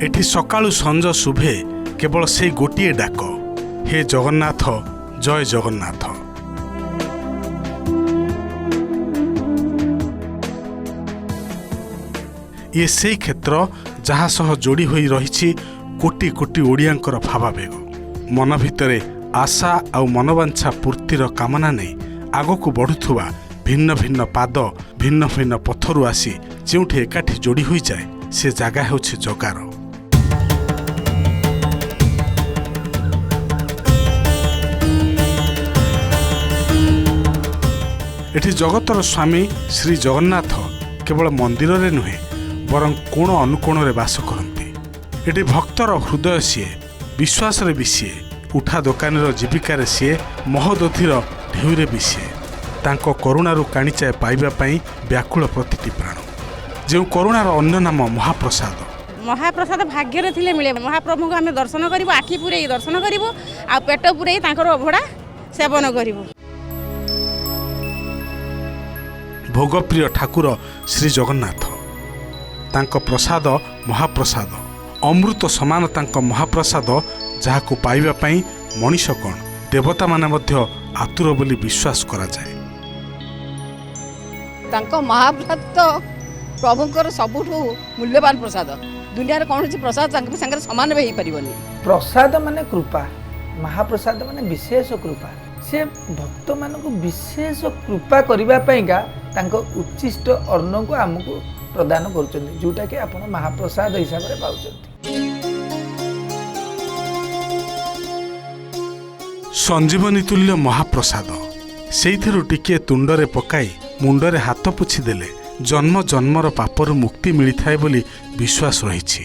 एठी सकाळु संज शुभे केवल से गोटे डाक, हे जगन्नाथ जय जगन्नाथ। ये से क्षेत्र जहाँ सह जोड़ी होई रही कोटी कोटी ओडियांकर भावावेग। मन भितरे आशा आउ मनोवांछा पूर्तिर कामना नहीं आगक बढ़ुवा भिन्न भिन्न पाद भिन्न भिन्न पथरु आसी जोठी एकाठी जोड़ी होई जाए से जागा हेउछि जगार। एठी जगतर स्वामी श्री जगन्नाथ केवल मंदिर रे नुहे बरं कोण अनुकोण रे वास करती। एठी भक्तर हृदय सीए, विश्वास रे भी सीए, उठा दोकानी जीविकार सीए, महोदधिर ढेउरे भी सीए। तांको करुणारू काणीचाए पाइबा पई व्याकुल प्रतिटी प्राण। जो करुणार अन्य नाम महाप्रसाद। महाप्रसाद भाग्य थिले मिले। महाप्रभु को आम दर्शन करूँ, आखि पुरे दर्शन करूँ, आ पेट पुरे अभड़ा सेवन करूँ। भोगप्रिय ठाकुर श्री जगन्नाथ तांको प्रसाद महाप्रसाद, अमृत समान तांको महाप्रसाद, जहाकू पाइबा पई मनीष कण देवता माने मध्य आतुर बोली विश्वास करा जाए। तांको महाप्रसाद तो प्रभुंकर सबुठू मूल्यवान प्रसाद। दुनिया रे कौन प्रसाद संगे समान भी पारिबनी। प्रसाद माने कृपा, महाप्रसाद माने विशेष कृपा। से भक्त मानक विशेष कृपा करबा पईगा तांको उच्चिष्ट अन्न को हमको प्रदान करुचंती, जोटा कि आपण महाप्रसाद हिसाब रे पाउचंती। संजीवनी तुल्य महाप्रसाद सेइथिरु टिके तुंडरे पकाई मुंडरे हाथ पुछि देले जन्म जन्मर पापरु मुक्ति मिलिथाए बोली विश्वास रहिछि।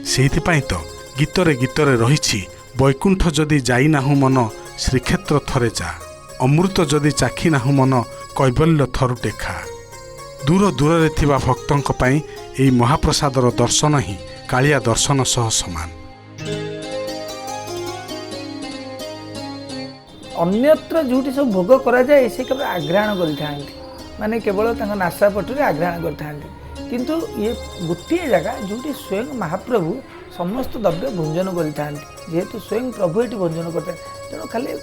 सेइथिपाई तो गीतरे गीतरे रहिछि, वैकुंठ जदि जाई नाहु मन श्रीक्षेत्र थरे जा, अमृत जदि चाखी नाहु मन कैबल्य थरुटे खा। दूर दूर रे थिबा भक्तंक पई एई महाप्रसादर दर्शन ही कालिया दर्शन सह समान। अन्यत्र जोटी सब भोग करा जाए से केवल आग्रहण करिथांती, माने केवल तांका नासा पटरे आग्रहण करिथांती। किंतु ये गोटे जगह जोटी स्वयं महाप्रभु समस्त द्रव्य भोजन करिथांती, जेहेतु स्वयं प्रभु एटी भोजन करते तेणु खाली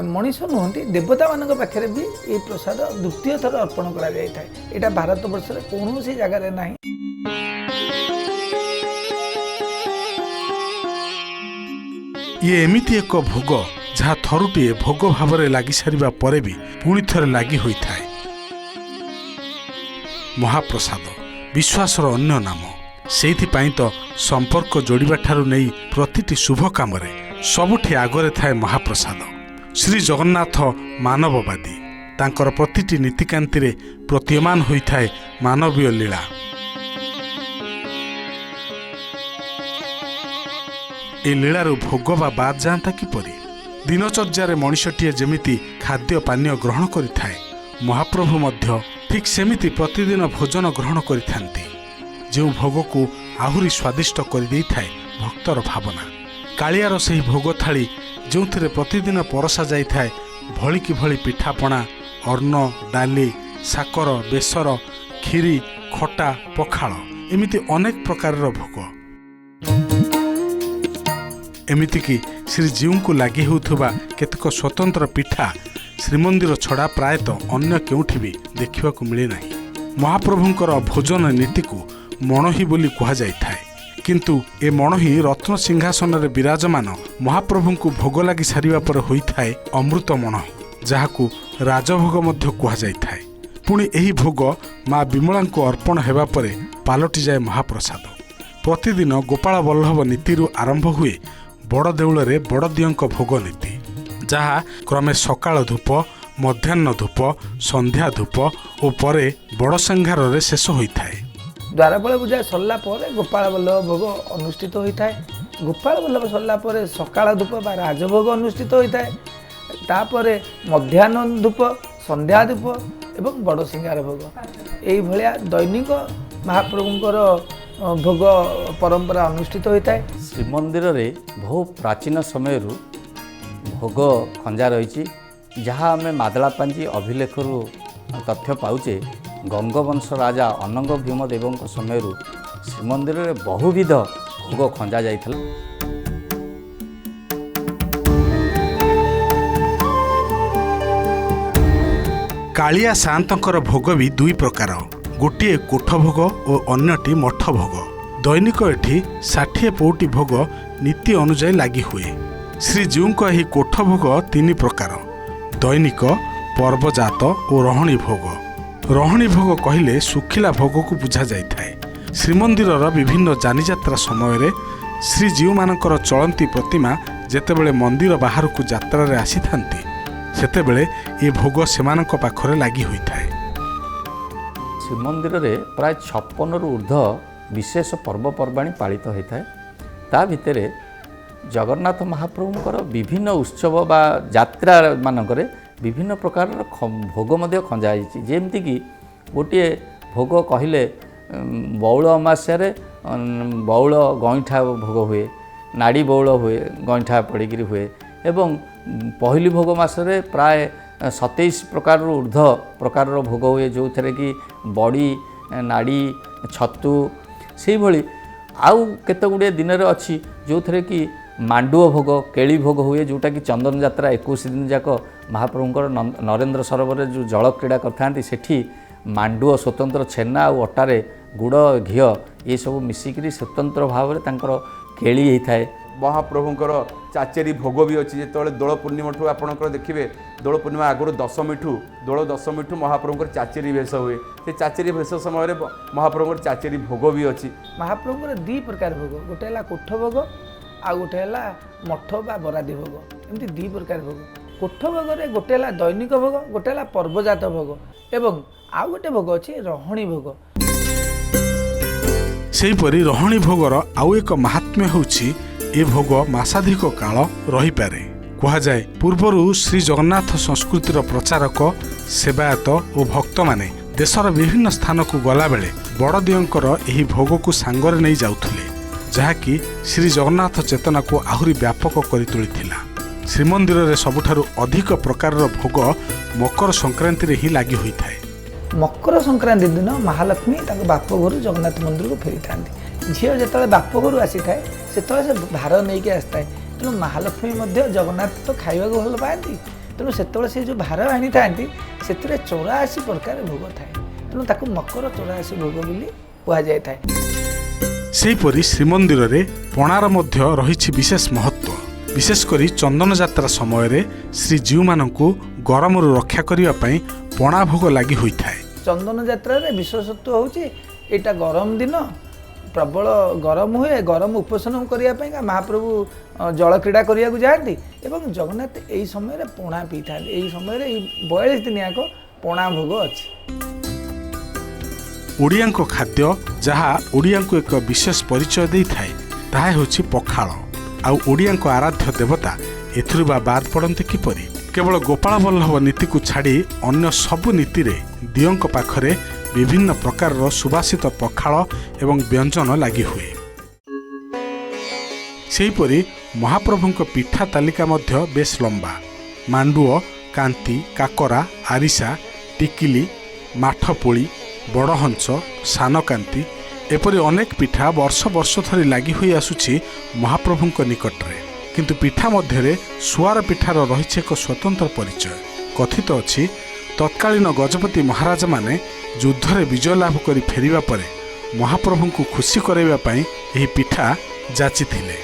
मनीष नुहति देवता मान पाखे भी ये प्रसाद द्वितीय थर अर्पण करा जाय थाए। एटा भारत वर्ष रे कोनोसी जगह रे नाही। ये एमिति एक भोग जहाँ थरुटिए भोग भाव में लगी सारिबा परे भी पुणी थरे लगी होई थाए। महाप्रसाद विश्वासर अन्य नाम। सेइथिपाई तो संपर्क जोड़िबा ठारू नहीं प्रतिटी शुभ काम रे सबुठी आगरे थाए महाप्रसाद। श्री जगन्नाथ मानववादी, तांकर प्रतिटी नीतिकांति रे प्रतीयमान होई थाए मानवीय लीला। ए लीलारू भोग बा बाद जाता किपरि? दिनचर्या मनुष्यटीए जेमिति खाद्य पानीय ग्रहण करिथाए, महाप्रभु मध्य ठीक सेमिति प्रतिदिन भोजन ग्रहण करिथांती, जो भोग को आहुरी स्वादिष्ट कर देई थाए भक्तर भावना। कालियार सही भोग थाली जो प्रतिदिन परसा जाई थाए भली कि भली पिठापणा, अन्न, डाली, साकर, बेसर, खीरी, खटा, पखाल एमिति अनेक प्रकार भोग। एमिति कि श्रीजीव को लगी होउथुबा केतक स्वतंत्र पिठा श्रीमंदिर छड़ा प्रायतः अन्य केउठी भी देखा मिले नहीं। महाप्रभुंकर भोजन नीति को मणही बोली कहा जाय थाए, किंतु ए मणही रत्न सिंहासन रे विराजमान महाप्रभु को भोग लगी सारिबा पर होई थाए अमृत मणही, जहाकू राजभोग मध्य कहा जाय थाए। पुणी एही भोग माँ विमला को अर्पण हेबा परे पालटि जाए महाप्रसाद। प्रतिदिन गोपाल वल्लभ नीतिरू आरंभ हुए बड़ देउल रे बड़ दियंक भोग नीति, जहा क्रमे सकाळ धूप, मध्याह्न धूप, संध्या धूप और परे बड़ संघार रे शेष होई थाए। द्वारपाल पूजा सरला परे गोपाल वल्लभ भोग अनुष्ठित होई थाए। गोपाल वल्लभ सरला परे सकाळ धूप बा राजभोग अनुष्ठित होई थाए। तापरे मध्याह्न धूप, संध्या धूप एवं बड़ सिंगार भोग, एई भलिया दैनिक महाप्रभुंकर भोग परंपरा अनुष्ठित होता है। श्रीमंदिर रे बहु प्राचीन समय भोग खंजा रही, जहाँ आम मादला पांजी अभिलेख तथ्य पाऊे ଗଙ୍ଗବଂଶ ରାଜା ଅନଙ୍ଗ ଭୀମଦେବଙ୍କ ସମୟରୁ ଶ୍ରୀମନ୍ଦିରରେ ବହୁବିଧ ଭୋଗ ଖଞ୍ଜା ଯାଇଥିଲା। କାଳିଆ ସାଆନ୍ତଙ୍କର ଭୋଗ ବି ଦୁଇ ପ୍ରକାର, ଗୋଟିଏ କୋଠ ଭୋଗ ଓ ଅନ୍ୟଟି ମଠ ଭୋଗ। ଦୈନିକ ଏଠି 60 ପଉଟି ଭୋଗ ନୀତି ଅନୁଯାୟୀ ଲାଗି ହୁଏ। ଶ୍ରୀଜୀଉଙ୍କ ଏହି କୋଠ ଭୋଗ 3 ପ୍ରକାର, ଦୈନିକ, ପର୍ବଜାତ ଓ ରହଣୀ ଭୋଗ। ରହଣୀ ଭୋଗ କହିଲେ ଶୁଖିଲା ଭୋଗକୁ ବୁଝାଯାଇଥାଏ। ଶ୍ରୀମନ୍ଦିରର ବିଭିନ୍ନ ଯାନିଯାତ୍ରା ସମୟରେ ଶ୍ରୀଜୀଉମାନଙ୍କର ଚଳନ୍ତି ପ୍ରତିମା ଯେତେବେଳେ ମନ୍ଦିର ବାହାରକୁ ଯାତ୍ରାରେ ଆସିଥାନ୍ତି, ସେତେବେଳେ ଏ ଭୋଗ ସେମାନଙ୍କ ପାଖରେ ଲାଗି ହୋଇଥାଏ। ଶ୍ରୀମନ୍ଦିରରେ ପ୍ରାୟ 56ରୁ ଉର୍ଦ୍ଧ୍ୱ ବିଶେଷ ପର୍ବପର୍ବାଣି ପାଳିତ ହୋଇଥାଏ। ତା ଭିତରେ ଜଗନ୍ନାଥ ମହାପ୍ରଭୁଙ୍କର ବିଭିନ୍ନ ଉତ୍ସବ ବା ଯାତ୍ରା ମାନଙ୍କରେ ବିଭିନ୍ନ ପ୍ରକାରର ଭୋଗ ମଧ୍ୟ ଖଞ୍ଜା ହେଇଛି। ଯେମିତିକି ଗୋଟିଏ ଭୋଗ କହିଲେ ବଉଳ ଅମାସ୍ୟାରେ ବଉଳ ଗଇଁଠା ଭୋଗ ହୁଏ, ନାଡ଼ି ବଉଳ ହୁଏ, ଗଇଁଠା ପଡ଼ିକିରି ହୁଏ ଏବଂ ପହିଲି ଭୋଗ ମାସରେ ପ୍ରାୟ 27 ପ୍ରକାରରୁ ଉର୍ଦ୍ଧ୍ୱ ପ୍ରକାରର ଭୋଗ ହୁଏ, ଯେଉଁଥିରେ କି ବଡ଼ି, ନାଡ଼ି, ଛତୁ। ସେଇଭଳି ଆଉ କେତେ ଗୁଡ଼ିଏ ଦିନରେ ଅଛି ଯେଉଁଥିରେ କି ମାଣ୍ଡୁଅ ଭୋଗ, କେଳି ଭୋଗ ହୁଏ, ଯେଉଁଟାକି ଚନ୍ଦନ ଯାତ୍ରା 21 ଦିନ ଯାକ ମହାପ୍ରଭୁଙ୍କର ନରେନ୍ଦ୍ର ସରୋବରରେ ଯେଉଁ ଜଳ କ୍ରୀଡ଼ା କରିଥାନ୍ତି ସେଠି ମାଣ୍ଡୁଅ ସ୍ୱତନ୍ତ୍ର ଛେନା ଆଉ ଅଟାରେ ଗୁଡ଼, ଘିଅ ଏସବୁ ମିଶିକିରି ସ୍ୱତନ୍ତ୍ର ଭାବରେ ତାଙ୍କର କେଳି ହେଇଥାଏ। ମହାପ୍ରଭୁଙ୍କର ଚାଚେରୀ ଭୋଗ ବି ଅଛି। ଯେତେବେଳେ ଦୋଳ ପୂର୍ଣ୍ଣିମାଠୁ ଆପଣଙ୍କର ଦେଖିବେ, ଦୋଳ ପୂର୍ଣ୍ଣିମା ଆଗରୁ ଦୋଳ ଦଶମୀଠୁ ମହାପ୍ରଭୁଙ୍କର ଚାଚେରୀ ବେଶ ହୁଏ। ସେ ଚାଚେରୀ ବେଶ ସମୟରେ ମହାପ୍ରଭୁଙ୍କର ଚାଚେରୀ ଭୋଗ ବି ଅଛି। ମହାପ୍ରଭୁଙ୍କର 2 ପ୍ରକାର ଭୋଗ, ଗୋଟେ ହେଲା କୋଠ ଭୋଗ ଆଉ ଗୋଟେ ହେଲା ମଠ ବା ବରାଦୀ ଭୋଗ। ଏମିତି 2 ପ୍ରକାର ଭୋଗ। କୋଠ ଭୋଗରେ ଗୋଟେ ହେଲା ଦୈନିକ ଭୋଗ, ଗୋଟେ ହେଲା ପର୍ବଜାତ ଭୋଗ ଏବଂ ଆଉ ଗୋଟେ ଭୋଗ ଅଛି ରହଣୀ ଭୋଗ। ସେହିପରି ରହଣୀ ଭୋଗର ଆଉ ଏକ ମାହାତ୍ମ୍ୟ ହେଉଛି ଏ ଭୋଗ ମାସାଧିକ କାଳ ରହିପାରେ। କୁହାଯାଏ ପୂର୍ବରୁ ଶ୍ରୀ ଜଗନ୍ନାଥ ସଂସ୍କୃତିର ପ୍ରଚାରକ, ସେବାୟତ ଓ ଭକ୍ତମାନେ ଦେଶର ବିଭିନ୍ନ ସ୍ଥାନକୁ ଗଲାବେଳେ ବଡ଼ଦିଅଙ୍କର ଏହି ଭୋଗକୁ ସାଙ୍ଗରେ ନେଇ ଯାଉଥିଲେ, ଯାହାକି ଶ୍ରୀ ଜଗନ୍ନାଥ ଚେତନାକୁ ଆହୁରି ବ୍ୟାପକ କରି ତୋଳିଥିଲା। ଶ୍ରୀମନ୍ଦିରରେ ସବୁଠାରୁ ଅଧିକ ପ୍ରକାରର ଭୋଗ ମକର ସଂକ୍ରାନ୍ତିରେ ହିଁ ଲାଗି ହୋଇଥାଏ। ମକର ସଂକ୍ରାନ୍ତି ଦିନ ମହାଲକ୍ଷ୍ମୀ ତାଙ୍କ ବାପ ଘରୁ ଜଗନ୍ନାଥ ମନ୍ଦିରକୁ ଫେରିଥାନ୍ତି। ଝିଅ ଯେତେବେଳେ ବାପ ଘରୁ ଆସିଥାଏ ସେତେବେଳେ ସେ ଭାର ନେଇକି ଆସିଥାଏ। ତେଣୁ ମହାଲକ୍ଷ୍ମୀ ମଧ୍ୟ ଜଗନ୍ନାଥ ତ ଖାଇବାକୁ ଭଲ ପାଆନ୍ତି, ତେଣୁ ସେତେବେଳେ ସେ ଯେଉଁ ଭାର ଆଣିଥାନ୍ତି ସେଥିରେ 84 ପ୍ରକାର ଭୋଗ ଥାଏ। ତେଣୁ ତାକୁ ମକର 84 ଭୋଗ ବୋଲି କୁହାଯାଇଥାଏ। ସେହିପରି ଶ୍ରୀମନ୍ଦିରରେ ପଣାର ମଧ୍ୟ ରହିଛି ବିଶେଷ ମହତ୍ତ୍ୱ। ବିଶେଷ କରି ଚନ୍ଦନ ଯାତ୍ରା ସମୟରେ ଶ୍ରୀଜୀଉମାନଙ୍କୁ ଗରମରୁ ରକ୍ଷା କରିବା ପାଇଁ ପଣା ଭୋଗ ଲାଗି ହୋଇଥାଏ। ଚନ୍ଦନ ଯାତ୍ରାରେ ବିଶେଷତ୍ୱ ହେଉଛି ଏଇଟା ଗରମ ଦିନ, ପ୍ରବଳ ଗରମ ହୁଏ। ଗରମ ଉପଶମ କରିବା ପାଇଁ ମହାପ୍ରଭୁ ଜଳ କ୍ରୀଡ଼ା କରିବାକୁ ଯାଆନ୍ତି ଏବଂ ଜଗନ୍ନାଥ ଏହି ସମୟରେ ପଣା ପିଇଥାନ୍ତି। ଏହି ସମୟରେ ଏଇ 42 ଦିନ ଯାକ ପଣା ଭୋଗ ଅଛି। ଓଡ଼ିଆଙ୍କ ଖାଦ୍ୟ ଯାହା ଓଡ଼ିଆଙ୍କୁ ଏକ ବିଶେଷ ପରିଚୟ ଦେଇଥାଏ ତାହା ହେଉଛି ପଖାଳ। ଆଉ ଓଡ଼ିଆଙ୍କ ଆରାଧ୍ୟ ଦେବତା ଏଥିରୁ ବା ବାଦ୍ ପଡ଼ନ୍ତି କିପରି? କେବଳ ଗୋପାଳ ବଲ୍ଲଭ ନୀତିକୁ ଛାଡ଼ି ଅନ୍ୟ ସବୁ ନୀତିରେ ଦିଅଙ୍କ ପାଖରେ ବିଭିନ୍ନ ପ୍ରକାରର ସୁବାସିତ ପଖାଳ ଏବଂ ବ୍ୟଞ୍ଜନ ଲାଗି ହୁଏ। ସେହିପରି ମହାପ୍ରଭୁଙ୍କ ପିଠା ତାଲିକା ମଧ୍ୟ ବେଶ ଲମ୍ବା। ମାଣ୍ଡୁଅ, କାନ୍ତି, କାକରା, ଆରିସା, ଟିକିଲି, ମାଠପୋଳି, ବଡ଼ହଂସ, ସାନକାନ୍ତି ଏପରି ଅନେକ ପିଠା ବର୍ଷ ବର୍ଷ ଧରି ଲାଗି ହୋଇ ଆସୁଛି ମହାପ୍ରଭୁଙ୍କ ନିକଟରେ। କିନ୍ତୁ ପିଠା ମଧ୍ୟରେ ସୁଆର ପିଠାର ରହିଛି ଏକ ସ୍ୱତନ୍ତ୍ର ପରିଚୟ। କଥିତ ଅଛି ତତ୍କାଳୀନ ଗଜପତି ମହାରାଜାମାନେ ଯୁଦ୍ଧରେ ବିଜୟ ଲାଭ କରି ଫେରିବା ପରେ ମହାପ୍ରଭୁଙ୍କୁ ଖୁସି କରାଇବା ପାଇଁ ଏହି ପିଠା ଯାଚିଥିଲେ।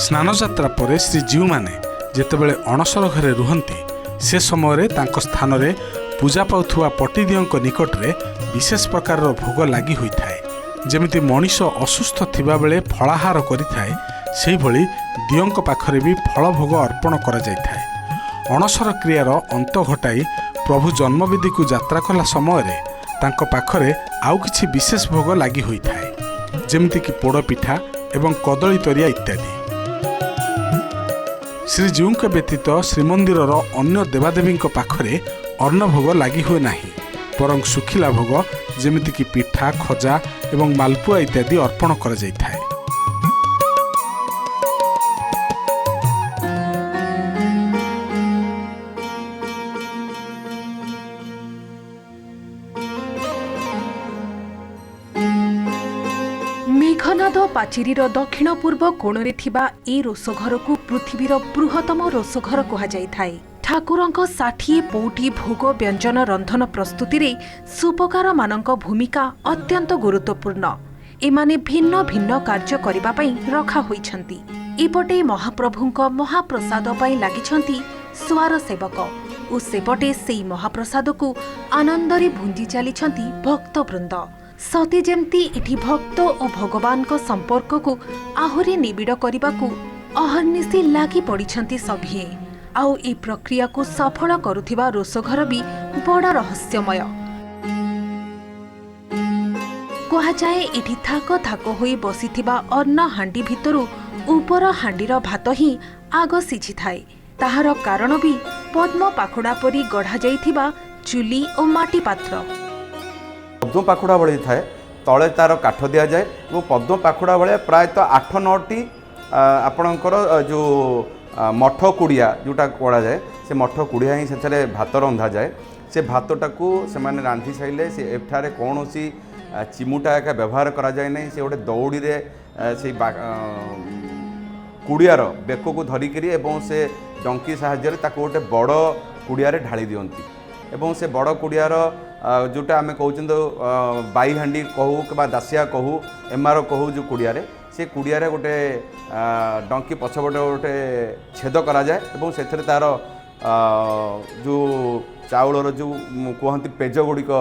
ସ୍ନାନଯାତ୍ରା ପରେ ଶ୍ରୀଜୀଉମାନେ ଯେତେବେଳେ ଅଣସର ଘରେ ରୁହନ୍ତି, ସେ ସମୟରେ ତାଙ୍କ ସ୍ଥାନରେ ପୂଜା ପାଉଥିବା ପଟିଦିଅଙ୍କ ନିକଟରେ ବିଶେଷ ପ୍ରକାରର ଭୋଗ ଲାଗି ହୋଇଥାଏ। ଯେମିତି ମଣିଷ ଅସୁସ୍ଥ ଥିବାବେଳେ ଫଳାହାର କରିଥାଏ, ସେହିଭଳି ଦିଅଙ୍କ ପାଖରେ ବି ଫଳ ଭୋଗ ଅର୍ପଣ କରାଯାଇଥାଏ। ଅଣସର କ୍ରିୟାର ଅନ୍ତ ଘଟାଇ ପ୍ରଭୁ ଜନ୍ମବିଧିକୁ ଯାତ୍ରା କଲା ସମୟରେ ତାଙ୍କ ପାଖରେ ଆଉ କିଛି ବିଶେଷ ଭୋଗ ଲାଗି ହୋଇଥାଏ, ଯେମିତିକି ପୋଡ଼ପିଠା ଏବଂ କଦଳୀ ତରିଆ ଇତ୍ୟାଦି। ଶ୍ରୀଜୀଉଙ୍କ ବ୍ୟତୀତ ଶ୍ରୀମନ୍ଦିରର ଅନ୍ୟ ଦେବାଦେବୀଙ୍କ ପାଖରେ ଅନ୍ନଭୋଗ ଲାଗି ହୁଏ ନାହିଁ, ବରଂ ଶୁଖିଲା ଭୋଗ ଯେମିତିକି ପିଠା, ଖଜା ଏବଂ ମାଲପୁଆ ଇତ୍ୟାଦି ଅର୍ପଣ କରାଯାଇଥାଏ। ମେଘନାଦ ପାଚେରୀର ଦକ୍ଷିଣ ପୂର୍ବ କୋଣରେ ଥିବା ଏ ରୋଷଘରକୁ ପୃଥିବୀର ବୃହତ୍ତମ ରୋଷଘର କୁହାଯାଇଥାଏ। ଠାକୁରଙ୍କ 60 ପଉଟି ଭୋଗ ବ୍ୟଞ୍ଜନ ରନ୍ଧନ ପ୍ରସ୍ତୁତିରେ ସୁପକାରମାନଙ୍କ ଭୂମିକା ଅତ୍ୟନ୍ତ ଗୁରୁତ୍ୱପୂର୍ଣ୍ଣ। ଏମାନେ ଭିନ୍ନ ଭିନ୍ନ କାର୍ଯ୍ୟ କରିବା ପାଇଁ ରଖା ହୋଇଛନ୍ତି। ଏପଟେ ମହାପ୍ରଭୁଙ୍କ ମହାପ୍ରସାଦ ପାଇଁ ଲାଗିଛନ୍ତି ସୁଆର ସେବକ ଓ ସେପଟେ ସେହି ମହାପ୍ରସାଦକୁ ଆନନ୍ଦରେ ଭୁଞ୍ଜି ଚାଲିଛନ୍ତି ଭକ୍ତବୃନ୍ଦ। ସତେ ଯେମିତି ଏଠି ଭକ୍ତ ଓ ଭଗବାନଙ୍କ ସମ୍ପର୍କକୁ ଆହୁରି ନିବିଡ଼ କରିବାକୁ ଅହର୍ନିଶି ଲାଗି ପଡ଼ିଛନ୍ତି ସଭିଏ। ଆଉ ଏ ପ୍ରକ୍ରିୟାକୁ ସଫଳ କରୁଥିବା ରୋଷଘର ବି ବଡ଼ ରହସ୍ୟମୟ। କୁହାଯାଏ ଏଠି ଥାକ ଥାକ ହୋଇ ବସିଥିବା ଅନ୍ନ ହାଣ୍ଡି ଭିତରୁ ଉପର ହାଣ୍ଡିର ଭାତ ହିଁ ଆଗ ସିଝିଥାଏ। ତାହାର କାରଣ ବି ପଦ୍ମ ପାଖୁଡ଼ା ପରି ଗଢ଼ାଯାଇଥିବା ଚୁଲି ଓ ମାଟି ପାତ୍ର। ପଦ୍ମ ପାଖୁଡ଼ା ଭଳି ଥାଏ, ତଳେ ତାର କାଠ ଦିଆଯାଏ ଏବଂ ପଦ୍ମ ପାଖୁଡ଼ା ଭଳିଆ ପ୍ରାୟତଃ 8-9ଟି ଆପଣଙ୍କର ଯେଉଁ ମଠ କୁଡ଼ିଆ ଯେଉଁଟା କୁହାଯାଏ, ସେ ମଠ କୁଡ଼ିଆ ହିଁ ସେଥିରେ ଭାତ ରନ୍ଧାଯାଏ। ସେ ଭାତଟାକୁ ସେମାନେ ରାନ୍ଧି ସାରିଲେ ସେ ଏଠାରେ କୌଣସି ଚିମୁଟା ଏକା ବ୍ୟବହାର କରାଯାଏ ନାହିଁ। ସେ ଗୋଟେ ଦଉଡ଼ିରେ ସେଇ କୁଡ଼ିଆର ବେକକୁ ଧରିକିରି ଏବଂ ସେ ଡଙ୍କି ସାହାଯ୍ୟରେ ତାକୁ ଗୋଟେ ବଡ଼ କୁଡ଼ିଆରେ ଢାଳି ଦିଅନ୍ତି ଏବଂ ସେ ବଡ଼ କୁଡ଼ିଆର ଯେଉଁଟା ଆମେ କହୁଛନ୍ତି ବାଇ ହାଣ୍ଡି କହୁ କିମ୍ବା ଦାସିଆ କହୁ ଏମାର କହୁ, ଯେଉଁ କୁଡ଼ିଆରେ ସେ କୁଡ଼ିଆରେ ଗୋଟେ ଡଙ୍କି ପଛପଟେ ଗୋଟେ ଛେଦ କରାଯାଏ ଏବଂ ସେଥିରେ ତା'ର ଯେଉଁ ଚାଉଳର ଯେଉଁ କୁହନ୍ତି ପେଜ ଗୁଡ଼ିକ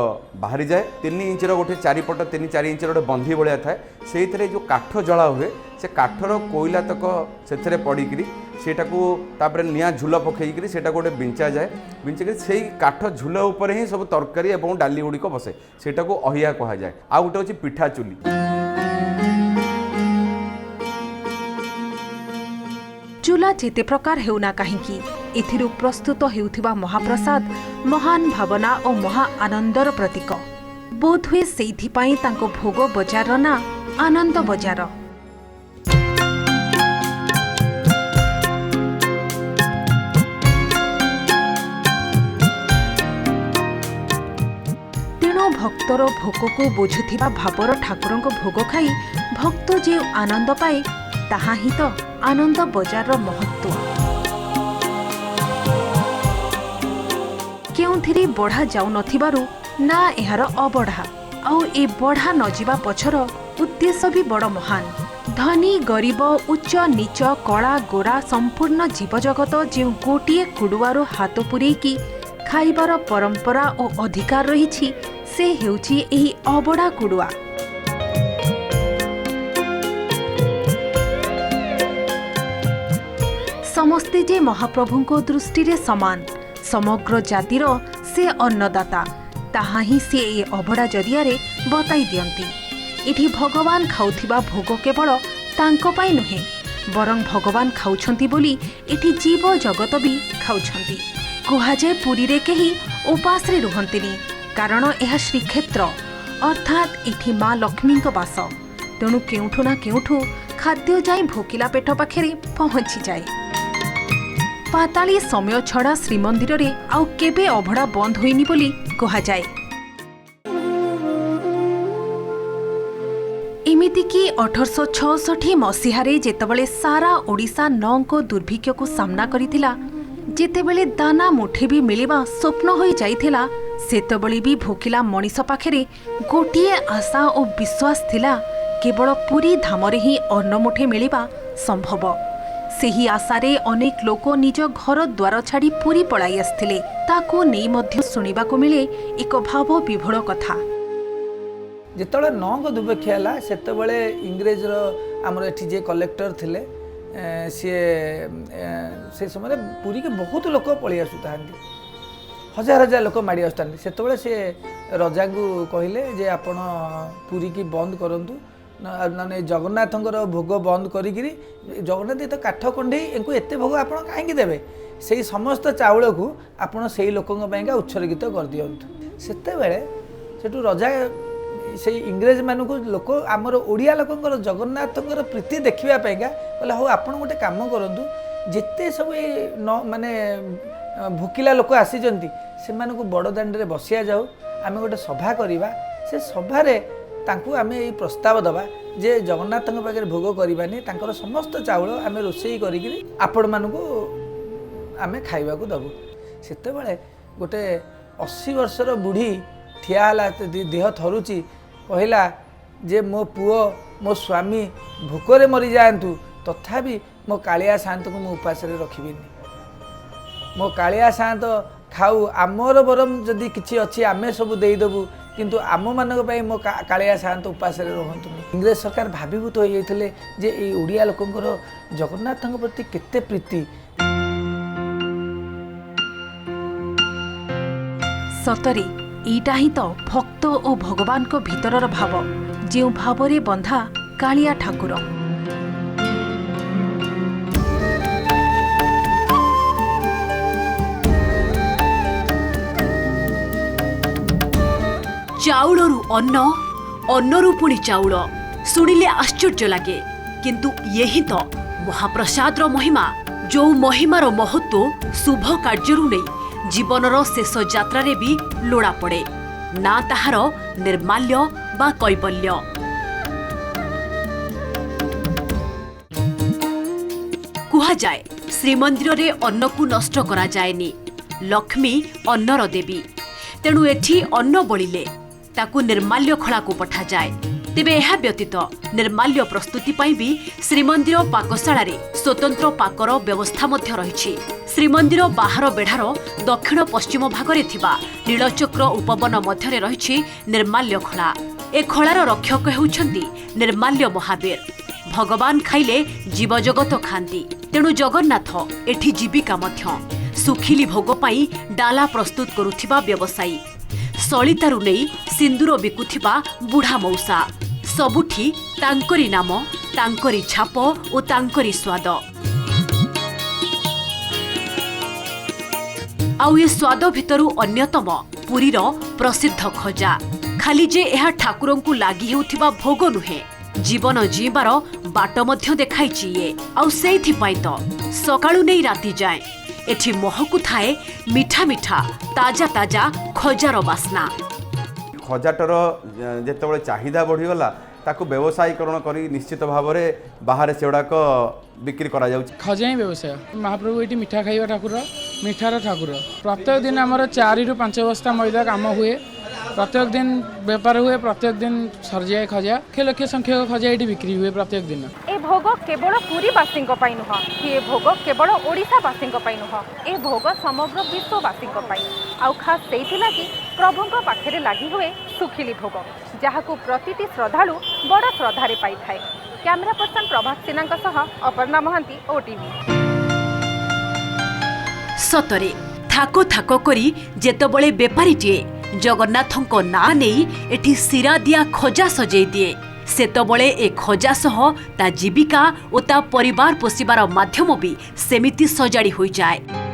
ବାହାରିଯାଏ। 3 ଇଞ୍ଚର ଗୋଟେ ଚାରିପଟ 3-4 ଇଞ୍ଚର ଗୋଟେ ବନ୍ଧି ଭଳିଆ ଥାଏ। ସେଇଥିରେ ଯେଉଁ କାଠ ଜଳା ହୁଏ ସେ କାଠର କୋଇଲା ତକ ସେଥିରେ ପଡ଼ିକିରି ସେଇଟାକୁ ତାପରେ ନିଆଁ ଝୁଲ ପକାଇକିରି ସେଇଟାକୁ ଗୋଟେ ବିଞ୍ଚାଯାଏ। ବିଞ୍ଚିକିରି ସେଇ କାଠ ଝୁଲ ଉପରେ ହିଁ ସବୁ ତରକାରୀ ଏବଂ ଡାଲି ଗୁଡ଼ିକ ବସେ। ସେଇଟାକୁ ଅହିଆ କୁହାଯାଏ। ଆଉ ଗୋଟେ ହେଉଛି ପିଠା ଚୁଲି। ଚୁଲା ଯେତେ ପ୍ରକାର ହେଉନା କାହିଁକି, ଏଥିରୁ ପ୍ରସ୍ତୁତ ହେଉଥିବା ମହାପ୍ରସାଦ ମହାନ ଭାବନା ଓ ମହା ଆନନ୍ଦର ପ୍ରତୀକ। ବୋଧହୁଏ ସେଇଥିପାଇଁ ତାଙ୍କ ଭୋଗ ବଜାରର ନାଁ ଆନନ୍ଦ ବଜାର। ତେଣୁ ଭକ୍ତର ଭୋକକୁ ବୁଝୁଥିବା ଭାବର ଠାକୁରଙ୍କ ଭୋଗ ଖାଇ ଭକ୍ତ ଯେଉଁ ଆନନ୍ଦ ପାଏ, ତାହା ହିଁ ତ ଆନନ୍ଦ ବଜାରର ମହତ୍ତ୍ୱ। କେଉଁଥିରେ ବଢ଼ା ଯାଉନଥିବାରୁ ନା ଏହାର ଅବଢ଼ା। ଆଉ ଏ ବଢ଼ା ନ ଯିବା ପଛର ଉଦ୍ଦେଶ୍ୟ ବି ବଡ଼ ମହାନ। ଧନୀ ଗରିବ ଉଚ୍ଚ ନିଚ କଳା ଗୋରା ସମ୍ପୂର୍ଣ୍ଣ ଜୀବଜଗତ ଯେଉଁ ଗୋଟିଏ କୁଡ଼ୁଆରୁ ହାତ ପୂରେଇକି ଖାଇବାର ପରମ୍ପରା ଓ ଅଧିକାର ରହିଛି, ସେ ହେଉଛି ଏହି ଅବଢ଼ା କୁଡ଼ୁଆ। ସମସ୍ତେ ଯେ ମହାପ୍ରଭୁଙ୍କ ଦୃଷ୍ଟିରେ ସମାନ, ସମଗ୍ର ଜାତିର ସେ ଅନ୍ନଦାତା, ତାହା ହିଁ ସେ ଏ ଅବଢ଼ା ଜରିଆରେ ବତାଇ ଦିଅନ୍ତି। ଏଠି ଭଗବାନ ଖାଉଥିବା ଭୋଗ କେବଳ ତାଙ୍କ ପାଇଁ ନୁହେଁ, ବରଂ ଭଗବାନ ଖାଉଛନ୍ତି ବୋଲି ଏଠି ଜୀବ ଜଗତ ବି ଖାଉଛନ୍ତି। କୁହାଯାଏ ପୁରୀରେ କେହି ଉପାସରେ ରୁହନ୍ତିନି, କାରଣ ଏହା ଶ୍ରୀକ୍ଷେତ୍ର ଅର୍ଥାତ୍ ଏଠି ମା ଲକ୍ଷ୍ମୀଙ୍କ ବାସ। ତେଣୁ କେଉଁଠୁ ନା କେଉଁଠୁ ଖାଦ୍ୟ ଯାଇ ଭୋକିଲା ପେଟ ପାଖରେ ପହଞ୍ଚିଯାଏ। ପାତାଳି ସମୟ ଛଡ଼ା ଶ୍ରୀମନ୍ଦିରରେ ଆଉ କେବେ ଅଭଡ଼ା ବନ୍ଦ ହୋଇନି ବୋଲି କୁହାଯାଏ। ଏମିତିକି 1866 ମସିହାରେ ଯେତେବେଳେ ସାରା ଓଡ଼ିଶା ନଅଙ୍କ ଦୁର୍ଭିକ୍ଷକୁ ସାମ୍ନା କରିଥିଲା, ଯେତେବେଳେ ଦାନା ମୁଠେ ବି ମିଳିବା ସ୍ୱପ୍ନ ହୋଇଯାଇଥିଲା, ସେତେବେଳେ ବି ଭୋକିଲା ମଣିଷ ପାଖରେ ଗୋଟିଏ ଆଶା ଓ ବିଶ୍ୱାସ ଥିଲା, କେବଳ ପୁରୀ ଧାମରେ ହିଁ ଅନ୍ନ ମୁଠେ ମିଳିବା ସମ୍ଭବ। ସେହି ଆଶାରେ ଅନେକ ଲୋକ ନିଜ ଘର ଦ୍ୱାର ଛାଡ଼ି ପୁରୀ ପଳାଇ ଆସିଥିଲେ। ତାକୁ ନେଇ ମଧ୍ୟ ଶୁଣିବାକୁ ମିଳେ ଏକ ଭାବ ବିଭୋଳ କଥା। ଯେତେବେଳେ ନଅଙ୍କ ଦୁର୍ଭିକ୍ଷ ହେଲା, ସେତେବେଳେ ଇଂରେଜର ଆମର ଏଠି ଯିଏ କଲେକ୍ଟର ଥିଲେ, ସିଏ ସେ ସମୟରେ ପୁରୀକି ବହୁତ ଲୋକ ପଳେଇ ଆସୁଥାନ୍ତି, ହଜାର ହଜାର ଲୋକ ମାଡ଼ି ଆସୁଥାନ୍ତି। ସେତେବେଳେ ସେ ରଜାଙ୍କୁ କହିଲେ ଯେ ଆପଣ ପୁରୀକି ବନ୍ଦ କରନ୍ତୁ, ମାନେ ଜଗନ୍ନାଥଙ୍କର ଭୋଗ ବନ୍ଦ କରିକିରି, ଜଗନ୍ନାଥ ତ କାଠ କଣ୍ଢେଇ, ଏଙ୍କୁ ଏତେ ଭୋଗ ଆପଣ କାହିଁକି ଦେବେ, ସେଇ ସମସ୍ତ ଚାଉଳକୁ ଆପଣ ସେଇ ଲୋକଙ୍କ ପାଇଁକା ଉତ୍ସର୍ଗିତ କରିଦିଅନ୍ତୁ। ସେତେବେଳେ ସେଠୁ ରଜା ସେଇ ଇଂରେଜମାନଙ୍କୁ ଲୋକ ଆମର ଓଡ଼ିଆ ଲୋକଙ୍କର ଜଗନ୍ନାଥଙ୍କର ପ୍ରୀତି ଦେଖିବା ପାଇଁକା କହିଲେ, ହଉ ଆପଣ ଗୋଟେ କାମ କରନ୍ତୁ, ଯେତେ ସବୁ ଏଇ ମାନେ ଭୋକିଲା ଲୋକ ଆସିଛନ୍ତି ସେମାନଙ୍କୁ ବଡ଼ ଦାଣ୍ଡରେ ବସିଆ ଯାଉ, ଆମେ ଗୋଟେ ସଭା କରିବା, ସେ ସଭାରେ तांकु आमे एई प्रस्ताव दबा जे जगन्नाथ पाखे भोग करवानी तांकर समस्त चाउल आमे रोषेई करिकरी आपण मानकु आमे खाइबाकू दबु। सेतेबेले गोटे 80 वर्षर बुढ़ी ठिया हला देह थरुची कहला जे मो पुओ मो स्वामी भोकरे मरी जातु तथापि मो कालिया शांत को मु उपास रखिबिनी मो कालिया शांत खाऊ आमर बरम जदि किछि अछि आमे सब देइदेबु किंतु आम मानक पई मो कालिया शांत उपास रहंतुनी। इंग्रेज सरकार भावीभूत हो जाइथिले जे ए ओडिया लोकंकर जगन्नाथଙ୍କ प्रति केते प्रीति। सतरे एटा ही तो भक्त और भगवान को भीतरर भाव जो भावरे बंधा कालिया ठाकुर। चाउलरू अन्न अन्नरू पुणी चाउल शुणिले आश्चर्य लगे किंतु यही तो महाप्रसादर महिमा जो महिमार महत्व शुभ कार्यरू नहीं जीवनर शेष यात्रा रे भी लोड़ा पड़े ना ताहार निर्माल्य बा कैबल्य। कुहा जाए श्रीमंदिर रे अन्न को नष्ट करा जाएनी, लक्ष्मी अन्नर देवी, तेणु एठी अन्न बलिले ताकू निर्माल्य खला को पठा जाए। तेबे यह व्यतीत निर्माल्य प्रस्तुति पाई भी श्रीमंदिर पाकशाला रे स्वतंत्र पाकर व्यवस्था मध्य रहिछि। श्रीमंदिर बाहर बेढ़ार दक्षिण पश्चिम भागरे थिबा नीलचक्र उपवन मध्यरे रहिछि निर्माल्य खला। ए खलार रक्षक हेउछन्ति निर्माल्य महावीर। भगवान खाइले जीवजगत खांती, तेणु जगन्नाथ एठी जीविका मध्य। सुखिली भोग पाई डाला प्रस्तुत करुथिबा व्यवसायी, सलितारू नहीं सिंदूर बिकुथिबा बुढ़ा मौसा, सबुठी तांकरी नाम, तांकरी छाप और तांकरी स्वाद। आउ ये स्वाद भितरु अन्यतम पुरीर प्रसिद्ध खजा। खाली जे यह ठाकुरंकु लागि हेउथिबा भोग नुहे, जीवन जीवार बाट मध्य देखाइछि ये। आउ सेइथिपाई तो सकाळु नै राति जाए एठी महकु थाए मिठा मिठा ताजा ताजा खजार बास्ना। खजाटर जेतेबेले चाहिदा बढ़ीगला ताकू व्यवसायीकरण करी निश्चित भाव में बाहर सेगुड़ाक बिक्री करा जाउछि। खजा ही व्यवसाय। महाप्रभु ये मिठा खाइबा ठाकुर, मिठार ठाकुर। प्रत्येक दिन आमर 4 ରୁ 5 बस्ता मैदा काम हुए, प्रत्येक दिन बेपार हुए, प्रत्येक दिन सर जाए खजा। लक्ष संख्यक खजा ये बिक्री हुए प्रत्येक दिन। ए भोग केवल पुरीवासी नुह कि भोग केवल ओडिशावासी नुह, ए भोग समग्र विश्ववासी आउ खास से प्रभु पाखे लगी हुए सुखिली भोग, जहाँ को प्रतिटी श्रद्धालु बड़ श्रद्धारे पाई थाए। कैमरा पर्सन प्रभात सिन्हा सह अपर्णा महांती, ओटीवी। सतरे थाको थाको करी जेतबळे बेपारीटीए जगन्नाथंको ना नहीं एठी सिरा दिया खजा सजेई दिए, सेतबळे ए खजा सह ता जीविका और ता परिवार पोषिबार माध्यम भी सेमिति सजाड़ी होई जाए।